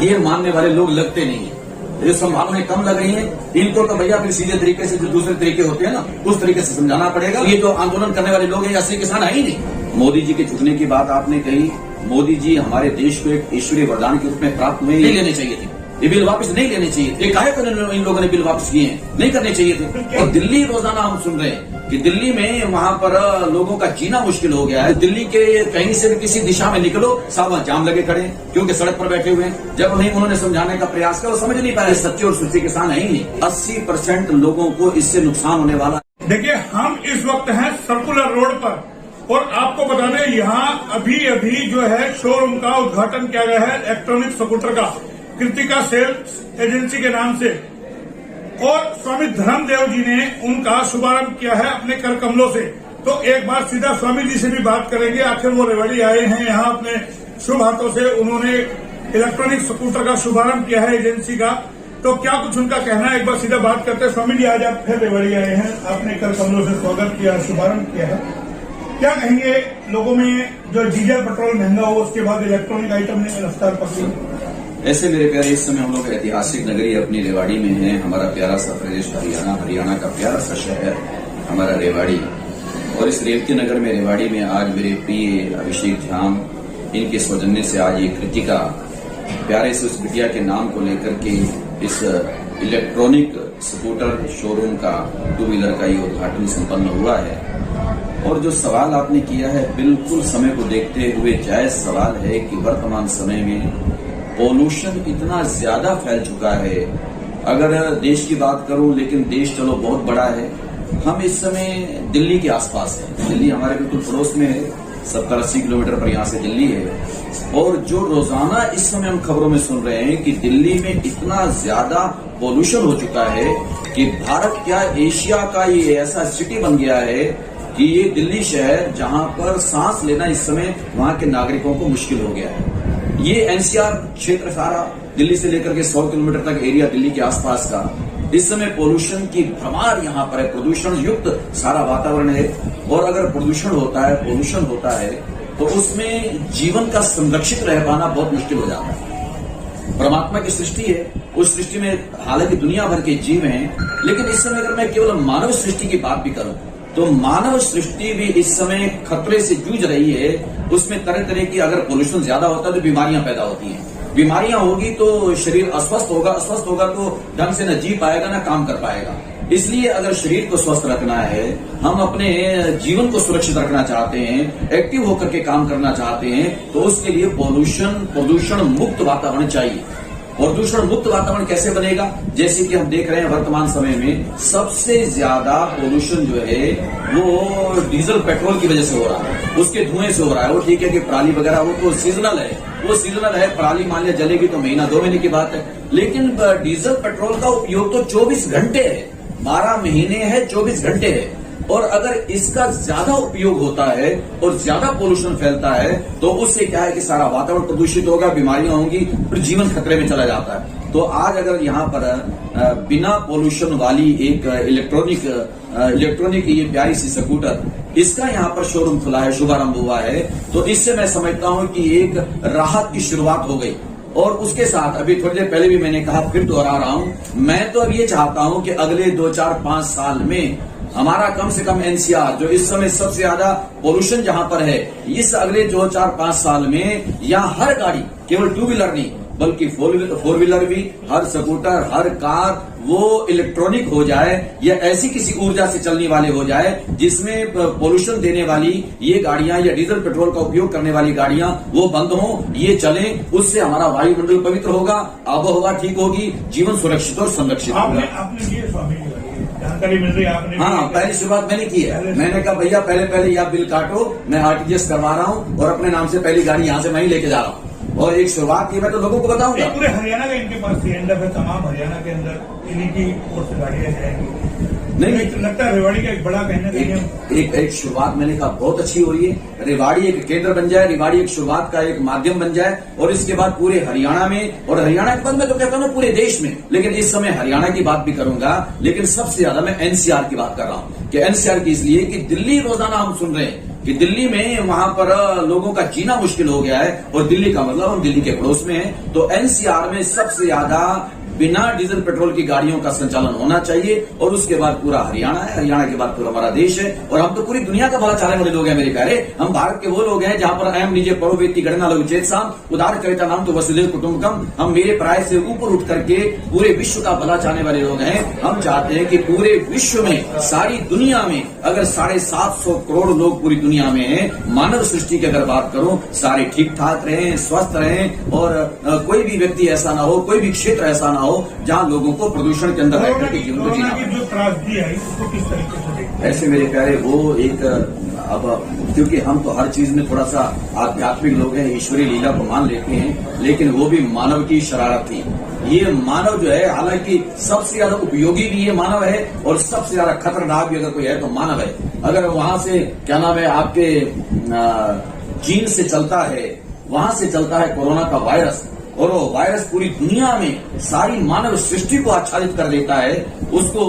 ये मानने वाले लोग लगते नहीं है। ये संभावनाएं कम लग रही हैं, इनको तो भैया फिर सीधे तरीके से जो दूसरे तरीके होते हैं ना, उस तरीके से समझाना पड़ेगा। ये जो आंदोलन करने वाले लोग हैं, असली किसान है ही नहीं। मोदी जी के झुकने की बात आपने कही, मोदी जी हमारे देश को एक ईश्वरीय वरदान के रूप में प्राप्त हुए, नहीं लेने चाहिए थे ये बिल, वापस नहीं लेने चाहिए थे। काहे को इन लोगों ने बिल वापस किए हैं, नहीं करने चाहिए थे। और दिल्ली रोजाना हम सुन रहे हैं कि दिल्ली में वहां पर लोगों का जीना मुश्किल हो गया है। दिल्ली के कहीं से भी किसी दिशा में निकलो, साहब वहां जाम लगे खड़े हैं, क्योंकि सड़क पर बैठे हुए हैं। जब उन्होंने समझाने का प्रयास किया, वो समझ नहीं पाए। सच्चे और सुच्चे किसान है ही नहीं। 80% लोगों को इससे नुकसान होने वाला। देखिए, हम इस वक्त हैं सर्कुलर रोड पर, और आपको बता दें यहाँ अभी जो है शोरूम का उद्घाटन किया गया है इलेक्ट्रॉनिक स्कूटर का, कृतिका सेल्स एजेंसी के नाम से। और स्वामी धर्मदेव जी ने उनका शुभारंभ किया है अपने कर कमलों से। तो एक बार सीधा स्वामी जी से भी बात करेंगे, आखिर वो रेवाड़ी आए हैं यहाँ अपने शुभ हाथों से, उन्होंने इलेक्ट्रॉनिक स्कूटर का शुभारंभ किया है एजेंसी का। तो क्या कुछ उनका कहना है, एक बार सीधा बात करते हैं। स्वामी जी, आज आप फिर रेवाड़ी आए हैं, आपने कर कमलों से स्वागत किया, शुभारंभ किया है, क्या कहेंगे? लोगों में जो डीजल पेट्रोल महंगा हो, उसके बाद इलेक्ट्रॉनिक आइटम ने रफ्तार पकड़ी। ऐसे मेरे प्यारे, इस समय हम लोग ऐतिहासिक नगरी अपनी रेवाड़ी में हैं। हमारा प्यारा सा प्रदेश हरियाणा का प्यारा सा शहर हमारा रेवाड़ी। और इस रेवती नगर में, रेवाड़ी में आज मेरे प्रिय अभिषेक झाम, इनके सौजन्य से आज ये कृतिका, प्यारे से उस बिटिया के नाम को लेकर के इस इलेक्ट्रॉनिक स्कूटर शोरूम का, 2 व्हीलर का ये उद्घाटन संपन्न हुआ है। और जो सवाल आपने किया है, बिल्कुल समय को देखते हुए जायज सवाल है कि वर्तमान समय में पॉल्यूशन इतना ज्यादा फैल चुका है। अगर देश की बात करूं, लेकिन देश चलो बहुत बड़ा है, हम इस समय दिल्ली के आसपास हैं। दिल्ली हमारे बिल्कुल पड़ोस में है, 70-80 किलोमीटर पर यहाँ से दिल्ली है। और जो रोजाना इस समय हम खबरों में सुन रहे हैं कि दिल्ली में इतना ज्यादा पॉल्यूशन हो चुका है कि भारत क्या एशिया का ये ऐसा सिटी बन गया है कि ये दिल्ली शहर, जहां पर सांस लेना इस समय वहां के नागरिकों को मुश्किल हो गया है। ये एनसीआर क्षेत्र सारा, दिल्ली से लेकर के 100 किलोमीटर तक एरिया दिल्ली के आसपास का, इस समय पोल्यूशन की भरमार यहाँ पर है। प्रदूषण युक्त सारा वातावरण है। और अगर प्रदूषण होता है, पोल्यूशन होता है, तो उसमें जीवन का संरक्षित रह पाना बहुत मुश्किल हो जाता है। परमात्मा की सृष्टि है, उस सृष्टि में हालांकि दुनिया भर के जीव हैं, लेकिन इस समय अगर मैं केवल मानव सृष्टि की बात भी करूं, तो मानव सृष्टि भी इस समय खतरे से जूझ रही है। उसमें तरह तरह की, अगर पोल्यूशन ज्यादा होता है तो बीमारियां पैदा होती हैं। बीमारियां होगी तो शरीर अस्वस्थ होगा, अस्वस्थ होगा तो ढंग से न जी पाएगा, न काम कर पाएगा। इसलिए अगर शरीर को स्वस्थ रखना है, हम अपने जीवन को सुरक्षित रखना चाहते हैं, एक्टिव होकर के काम करना चाहते हैं, तो उसके लिए प्रदूषण मुक्त वातावरण चाहिए। प्रदूषण मुक्त वातावरण कैसे बनेगा? जैसे कि हम देख रहे हैं वर्तमान समय में सबसे ज्यादा पोल्यूशन जो है वो डीजल पेट्रोल की वजह से हो रहा है, उसके धुएं से हो रहा है। वो ठीक है कि पराली वगैरह वो तो सीजनल है, वो सीजनल है। पराली मान लिया जलेगी तो महीना 2 महीने की बात है, लेकिन डीजल पेट्रोल का उपयोग तो 24 घंटे है, 12 महीने है, 24 घंटे है। और अगर इसका ज्यादा उपयोग होता है और ज्यादा पोल्यूशन फैलता है, तो उससे क्या है कि सारा वातावरण प्रदूषित होगा, बीमारियां होंगी, फिर जीवन खतरे में चला जाता है। तो आज अगर यहाँ पर बिना पोल्यूशन वाली एक इलेक्ट्रॉनिक ये प्यारी सी स्कूटर, इसका यहाँ पर शोरूम खुला है, शुभारंभ हुआ है, तो इससे मैं समझता हूँ कि एक राहत की शुरुआत हो गई। और उसके साथ अभी थोड़ी देर पहले भी मैंने कहा, फिर दोहरा रहा हूँ, मैं तो अब ये चाहता हूँ कि अगले 2, 4, 5 साल में हमारा कम से कम एनसीआर, जो इस समय सबसे ज्यादा पोल्यूशन जहां पर है, इस अगले 2, 4, 5 साल में यहाँ हर गाड़ी, केवल 2 व्हीलर नहीं बल्कि 4 व्हीलर भी, हर स्कूटर, हर कार वो इलेक्ट्रॉनिक हो जाए, या ऐसी किसी ऊर्जा से चलने वाले हो जाए जिसमें पोल्यूशन देने वाली ये गाड़ियां या डीजल पेट्रोल का उपयोग करने वाली गाड़ियां वो बंद हो, ये चलें। उससे हमारा वायुमंडल पवित्र होगा, आबोहवा ठीक होगी, जीवन सुरक्षित और संरक्षित होगा। जानकारी मिल रही है आपने? हाँ, पहली शुरुआत मैंने की है। मैंने कहा भैया पहले या बिल काटो, मैं आरटीजीएस करवा रहा हूँ और अपने नाम से पहली गाड़ी यहाँ से मैं ही लेके जा रहा हूँ। और एक शुरुआत की मैं तो लोगों को बताऊंगा। पूरे हरियाणा का इनके पास सीएनडब्ल्यू है, तमाम हरियाणा के अंदर इन्हीं की ओर से गाड़ियां हैं। नहीं तो लगता है रेवाड़ी का एक बड़ा कहना एक शुरुआत मैंने कहा बहुत अच्छी हो रही है। रेवाड़ी एक केंद्र बन जाए, रेवाड़ी एक शुरुआत का एक माध्यम बन जाए, और इसके बाद पूरे हरियाणा में, और हरियाणा के बाद मैं तो कहता हूँ पूरे देश में, लेकिन इस समय हरियाणा की बात भी करूंगा, लेकिन सबसे ज्यादा मैं एनसीआर की बात कर रहा हूँ। कि एनसीआर की इसलिए कि दिल्ली रोजाना हम सुन रहे हैं कि दिल्ली में वहां पर लोगों का जीना मुश्किल हो गया है, और दिल्ली का मतलब हम दिल्ली के पड़ोस में हैं, तो एनसीआर में सबसे ज्यादा बिना डीजल पेट्रोल की गाड़ियों का संचालन होना चाहिए, और उसके बाद पूरा हरियाणा है, हरियाणा के बाद पूरा हमारा देश है, और हम तो पूरी दुनिया का भला चाहने वाले लोग हैं मेरे प्यारे। हम भारत के वो लोग हैं जहां पर अहम निजे परोवेती गणना लघु चेतसाम उदार कविता नाम तो वसुदेव कुटुंबकम। हम मेरे प्राय से ऊपर उठ करके पूरे विश्व का भला चाहने वाले लोग हैं। हम चाहते हैं कि पूरे विश्व में, सारी दुनिया में अगर 750 करोड़ लोग पूरी दुनिया में हैं, मानव सृष्टि की अगर बात करूं, सारे ठीक ठाक रहें, स्वस्थ रहें, और कोई भी व्यक्ति ऐसा ना हो, कोई भी क्षेत्र ऐसा ना हो जहां लोगों को प्रदूषण के अंदर रहकर के जीवन को जीना की जो त्रासदी है इसको किस तरीके से देखते हैं? ऐसे मेरे प्यारे वो एक अब क्योंकि हम तो हर चीज में थोड़ा सा आध्यात्मिक लोग हैं, ईश्वरीय लीला को मान लेते हैं, लेकिन वो भी मानव की शरारत थी। ये मानव जो है, हालांकि सबसे ज्यादा उपयोगी भी ये मानव है, और सबसे ज्यादा खतरनाक भी अगर कोई है तो मानव है। अगर वहां से क्या नाम है आपके चीन से चलता है, वहां से चलता है कोरोना का वायरस, और वो वायरस पूरी दुनिया में सारी मानव सृष्टि को आच्छादित कर देता है, उसको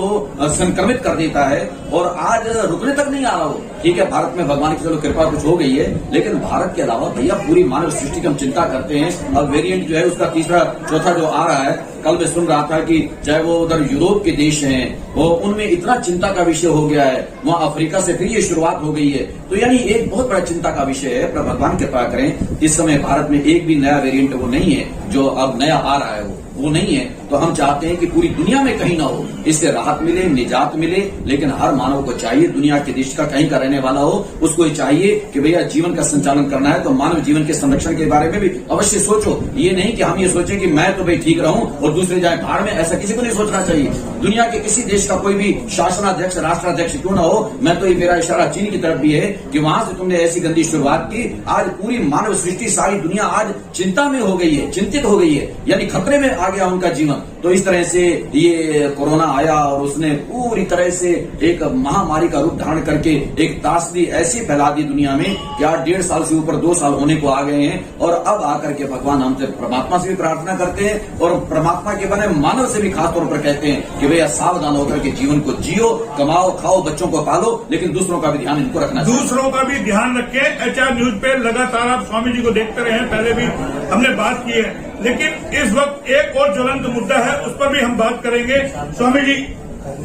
संक्रमित कर देता है, और आज रुकने तक नहीं आ रहा हो। ठीक है, भारत में भगवान की चलो कृपा कुछ हो गई है, लेकिन भारत के अलावा भैया पूरी मानव सृष्टि की हम चिंता करते हैं। अब वेरिएंट जो है उसका तीसरा चौथा जो आ रहा है, कल मैं सुन रहा था कि चाहे वो उधर यूरोप के देश हैं, वो उनमें इतना चिंता का विषय हो गया है, वहां अफ्रीका से फिर ये शुरुआत हो गई है, तो यानी एक बहुत बड़ा चिंता का विषय है। पर भगवान कृपा करें, इस समय भारत में एक भी नया वेरिएंट वो नहीं है जो अब नया आ रहा है, वो नहीं है। तो हम चाहते हैं कि पूरी दुनिया में कहीं ना हो, इससे राहत मिले, निजात मिले, लेकिन हर मानव को चाहिए, दुनिया के देश का कहीं का रहने वाला हो, उसको ये चाहिए कि भैया जीवन का संचालन करना है तो मानव जीवन के संरक्षण के बारे में भी अवश्य सोचो। ये नहीं कि हम ये सोचें कि मैं तो भाई ठीक रहूं और दूसरे जाए भाड़ में, ऐसा किसी को नहीं सोचना चाहिए। दुनिया के किसी देश का कोई भी शासनाध्यक्ष, राष्ट्राध्यक्ष क्यों ना हो, मैं तो ये मेरा इशारा चीन की तरफ भी है कि वहां से तुमने ऐसी गंदी शुरुआत की, आज पूरी मानव सृष्टि, सारी दुनिया आज चिंता में हो गई है, चिंतित हो गई है, यानी खतरे में आ गया उनका जीवन। तो इस तरह से ये कोरोना आया और उसने पूरी तरह से एक महामारी का रूप धारण करके एक त्रासदी ऐसी फैला दी दुनिया में कि आज 1.5 साल से ऊपर 2 साल होने को आ गए हैं। और अब आकर के भगवान हमसे, परमात्मा से भी प्रार्थना करते हैं, और परमात्मा के बने मानव से भी खास तौर पर कहते हैं कि भैया सावधान होकर के जीवन को जियो, कमाओ, खाओ, बच्चों को पालो, लेकिन दूसरों का भी ध्यान इनको रखना चाहिए। दूसरों का भी ध्यान रखें। एचआर न्यूज पे लगातार आप स्वामी जी को देखते रहे, पहले भी हमने बात की है, लेकिन इस वक्त एक और ज्वलंत मुद्दा है, उस पर भी हम बात करेंगे। स्वामी जी,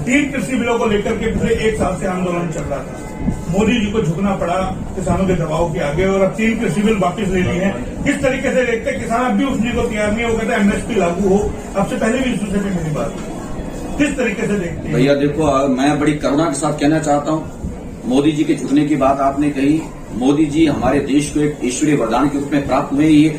3 कृषि बिलों को लेकर के पिछले 1 साल से आंदोलन चल रहा था, मोदी जी को झुकना पड़ा किसानों के दबाव के आगे, और अब 3 कृषि बिल वापस ले लिए हैं। किस तरीके से देखते हैं? किसान अब भी उठने को तैयार नहीं, वो कहते हैं एमएसपी लागू हो। आपसे पहले भी इस विषय पे मेरी बात हुई, किस तरीके से देखते हैं? भैया देखो, मैं बड़ी करुणा के साथ कहना चाहता हूँ, मोदी जी के झुकने की बात आपने कही, मोदी जी हमारे देश को एक ईश्वरीय वरदान के रूप में प्राप्त हुए। ये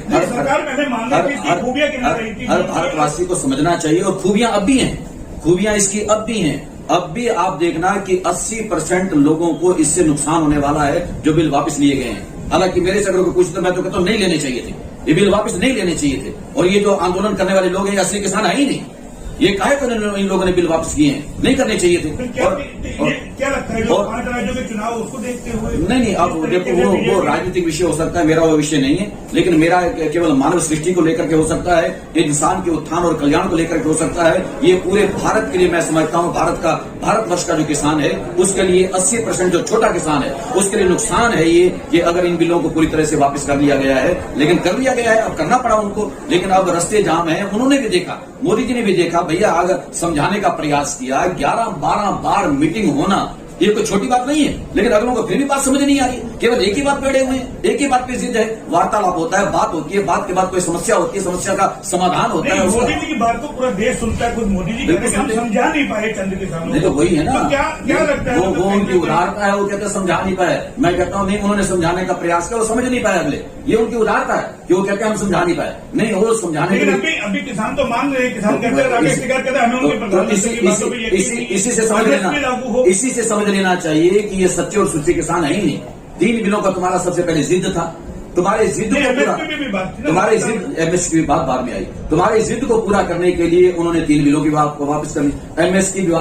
हर भारतवासी को समझना चाहिए, और खूबियां अब भी हैं, खूबियां इसकी अब भी हैं। अब भी आप देखना कि 80% लोगों को इससे नुकसान होने वाला है जो बिल वापस लिए गए हैं। हालांकि मेरे से अगर कोई पूछता, मैं तो कहता हूं नहीं लेने चाहिए थे, ये बिल वापस नहीं लेने चाहिए थे। और ये जो आंदोलन करने वाले लोग हैं, ये असली किसान है ही नहीं। ये काहे को इन लोगों ने बिल वापस किए हैं? नहीं करने चाहिए थे। क्या लगता है, जो 5 राज्यों के चुनाव उसको देखते हुए? नहीं, अब देखो वो राजनीतिक विषय हो सकता है, मेरा वो विषय नहीं है, लेकिन मेरा केवल मानव सृष्टि को लेकर के हो सकता है, इंसान के उत्थान और कल्याण को लेकर के हो सकता है। ये पूरे भारत के लिए मैं समझता हूँ, भारतवर्ष का जो किसान है उसके लिए 80% जो छोटा किसान है उसके लिए नुकसान है ये, कि अगर इन बिलों को पूरी तरह से वापस कर लिया गया है। लेकिन कर लिया गया है, अब करना पड़ा उनको, लेकिन अब रास्ते जाम है। उन्होंने भी देखा, मोदी जी ने भी देखा, भैया अगर समझाने का प्रयास किया, 11-12 बार मीटिंग होना ये कोई छोटी बात नहीं है, लेकिन अगलों को फिर भी बात समझ नहीं आ रही। केवल एक ही बात पे अड़े हुए हैं, एक ही बात पे जिद है। वार्तालाप होता है, बात होती है, बात के बाद कोई समस्या होती है, समस्या का समाधान होता है। मोदी जी की बात को पूरा देश सुनता है, खुद मोदी जी कहते हैं हम समझा नहीं पाए चंद किसानों को। तो वही है ना, तो क्या लगता है वो उनकी उदारता है। वो कहते समझा नहीं पाए, मैं कहता हूँ नहीं, उन्होंने समझाने का प्रयास किया, वो समझ नहीं पाए अगले। ये उनकी उदारता है कि वो कहते हैं हम समझा नहीं पाए। नहीं, वो समझाने के लिए अभी किसान तो मान रहे हैं, किसान कहते हैं, राकेश टिकैत कहते हैं हमें उनके प्रधानमंत्री की बातों पे इसी से समझ लेना, इसी से समझ लेना चाहिए कि ये सच्चे और सुच्चे किसान है ही नहीं। 3 बिलों का तुम्हारा सबसे पहले जिद था, तुम्हारी जिद को पूरा, MSP भी बात थी ना, तुम्हारी जिद एमएसपी की बात बाद में आई, तुम्हारी जिद को पूरा करने के लिए उन्होंने 3 बिलों की बात को वापस करनी। एमएसपी की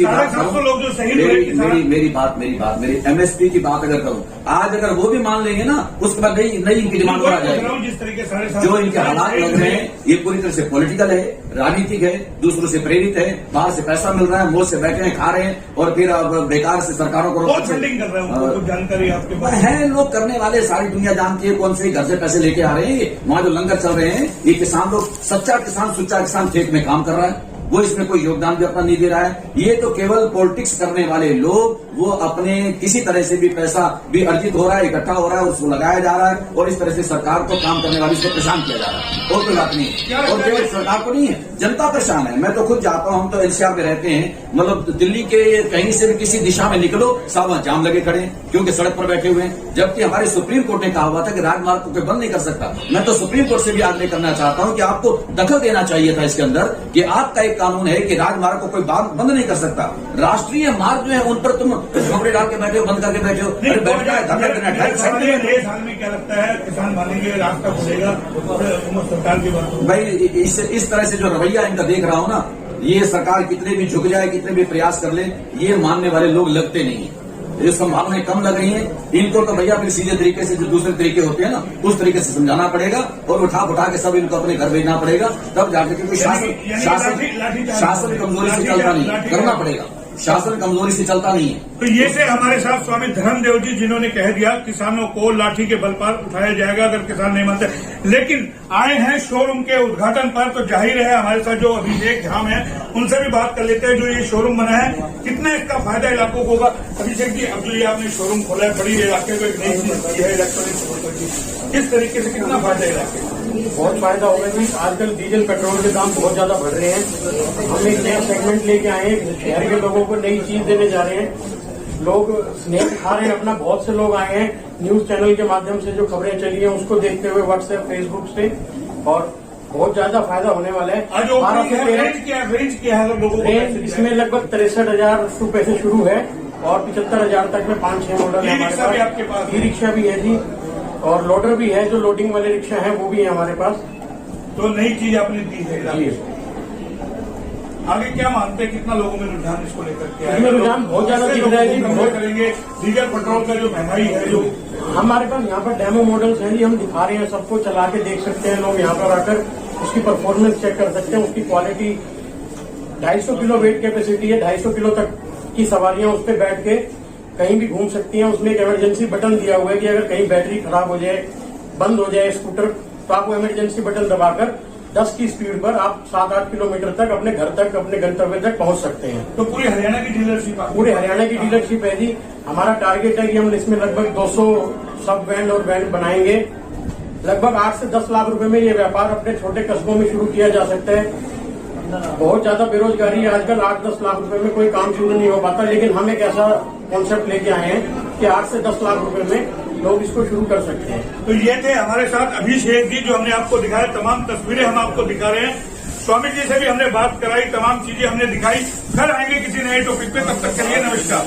बात 750 लोग जो शहीद हुए किसान। मेरी एमएसपी की बात अगर करूं, आज अगर वो भी मान लेंगे ना, उसके बाद नई इनकी डिमांड बढ़ा जाएगी। जिस तरीके से जो इनके हालात लग रहे हैं ये पूरी तरह से पॉलिटिकल है, राजनीतिक है, दूसरों से प्रेरित है, बाहर से पैसा मिल रहा है, मोह से बैठे हैं, खा रहे हैं और फिर अब बेकार से सरकारों को फंडिंग कर रहे हैं। उनको कुछ जानकारी आपके पास है? लोग करने वाले सारी दुनिया जानती है कौन से घर से पैसे लेके आ रहे हैं। वहां जो लंगर चल रहे हैं, ये किसान लोग, सच्चा किसान सुच्चा किसान खेत में काम कर रहा है, वो इसमें कोई योगदान भी अपना नहीं दे रहा है। ये तो केवल पॉलिटिक्स करने वाले लोग, वो अपने किसी तरह से भी पैसा भी अर्जित हो रहा है, इकट्ठा हो रहा है, उसको लगाया जा रहा है और इस तरह से सरकार को काम करने वाली से परेशान किया जा रहा है। और कोई बात नहीं, और केवल सरकार को नहीं है, जनता परेशान है। मैं तो खुद जाता हूं, हम तो एनसीआर में रहते हैं, मतलब दिल्ली के कहीं से भी किसी दिशा में निकलो, सब वहां जाम लगे खड़े हैं क्योंकि सड़क पर बैठे हुए हैं। जबकि हमारे सुप्रीम कोर्ट ने कहा हुआ था कि राजमार्ग को कोई बंद नहीं कर सकता। मैं तो सुप्रीम कोर्ट से भी आग्रह करना चाहता हूं कि आपको दखल देना चाहिए था इसके अंदर, कि आपका एक कानून है कि राजमार्ग को कोई बंद नहीं कर सकता। राष्ट्रीय मार्ग जो है उन पर तुम झोपड़े डाल के बैठे हो, बंद करके बैठे हो। अरे बैठना है, धरना देना है। इस हाल में क्या लगता है, किसान मानेंगे, रास्ता खुलेगा सरकार की बात? भाई इस तरह से जो रवैया इनका देख रहा हूं ना, ये सरकार कितने भी झुक जाए, कितने भी प्रयास कर ले, ये मानने वाले लोग लगते नहीं है। ये संभावनाएं कम लग रही हैं। इनको तो भैया फिर सीधे तरीके से जो दूसरे तरीके होते हैं ना, उस तरीके से समझाना पड़ेगा और उठा के सब इनको अपने घर भेजना पड़ेगा, तब जाकर के कोई शासन कमजोरी से चलता नहीं, करना पड़ेगा। शासन कमजोरी से चलता नहीं है। तो ये से हमारे साथ स्वामी धर्मदेव जी, जिन्होंने कह दिया किसानों को लाठी के बल पर उठाया जाएगा अगर किसान नहीं मानते। लेकिन आए हैं शोरूम के उद्घाटन पर, तो जाहिर है हमारे साथ जो अभिषेक धाम है उनसे भी बात कर लेते हैं। जो ये शोरूम बना है, कितना इसका फायदा इलाकों को होगा? अभिषेक जी, अब जो ये आपने शोरूम खोला है, बड़ी इलाके को एक नई चीज की है इलेक्ट्रॉनिक, किस तरीके से कितना फायदा इलाके? बहुत फायदा होगा जी। आजकल डीजल पेट्रोल के दाम बहुत ज्यादा बढ़ रहे हैं। हम एक नया सेगमेंट लेके आए हैं, शहर के लोगों को नई चीज देने जा रहे हैं। लोग स्नेह खा रहे हैं अपना। बहुत से लोग आए हैं न्यूज चैनल के माध्यम से, जो खबरें चली हैं उसको देखते हुए, व्हाट्सएप फेसबुक से, और बहुत ज्यादा फायदा होने वाला है। आज रेंज क्या है लोगों को? इसमें लगभग 63,000 रुपए से शुरू है और 75,000 तक में 5-6 मॉडल है हमारे पास। ई रिक्शा भी है जी, और लोडर भी है, जो लोडिंग वाले रिक्शा है वो भी है हमारे पास। तो नई चीज आपने दी है जी। आगे क्या मानते हैं, कितना लोगों में रुझान इसको लेकर के है? इसमें रुझान बहुत ज्यादा दिख रहा है जी। बहुत करेंगे। डीजल पेट्रोल का जो महंगाई है, जो हमारे पास यहाँ पर डेमो मॉडल्स हैं जी, हम दिखा रहे हैं, सबको चला के देख सकते हैं। लोग यहाँ पर आकर उसकी परफॉर्मेंस चेक कर सकते हैं, उसकी क्वालिटी। 250 किलो वेट कैपेसिटी है, 250 किलो तक की सवारियां उस पर बैठ के कहीं भी घूम सकती हैं। उसमें एक इमरजेंसी बटन दिया हुआ है कि अगर कहीं बैटरी खराब हो जाए, बंद हो जाए स्कूटर, तो आप वो इमरजेंसी बटन दबाकर 10 की स्पीड पर आप 7-8 किलोमीटर तक अपने घर तक, अपने गंतव्य तक पहुंच सकते हैं। तो पूरी हरियाणा की डीलरशिप? पूरे हरियाणा की डीलरशिप है जी। हमारा टारगेट है कि हम इसमें लगभग 200 सब वैन और वैन बनाएंगे। लगभग 8 से 10 लाख रुपए में ये व्यापार अपने छोटे कस्बों में शुरू किया जा सकता है। बहुत ज्यादा बेरोजगारी है आजकल, 8-10 लाख रुपए में कोई काम शुरू नहीं हो पाता। लेकिन हम एक ऐसा कॉन्सेप्ट लेके आए हैं कि 8 से 10 लाख रुपए में लोग इसको शुरू कर सकते हैं। तो ये थे हमारे साथ अभिषेक जी, जो हमने आपको दिखाया। तमाम तस्वीरें हम आपको दिखा रहे हैं। स्वामी जी से भी हमने बात कराई, तमाम चीजें हमने दिखाई। फिर आएंगे किसी नए टॉपिक पे, तब तक के लिए नमस्कार।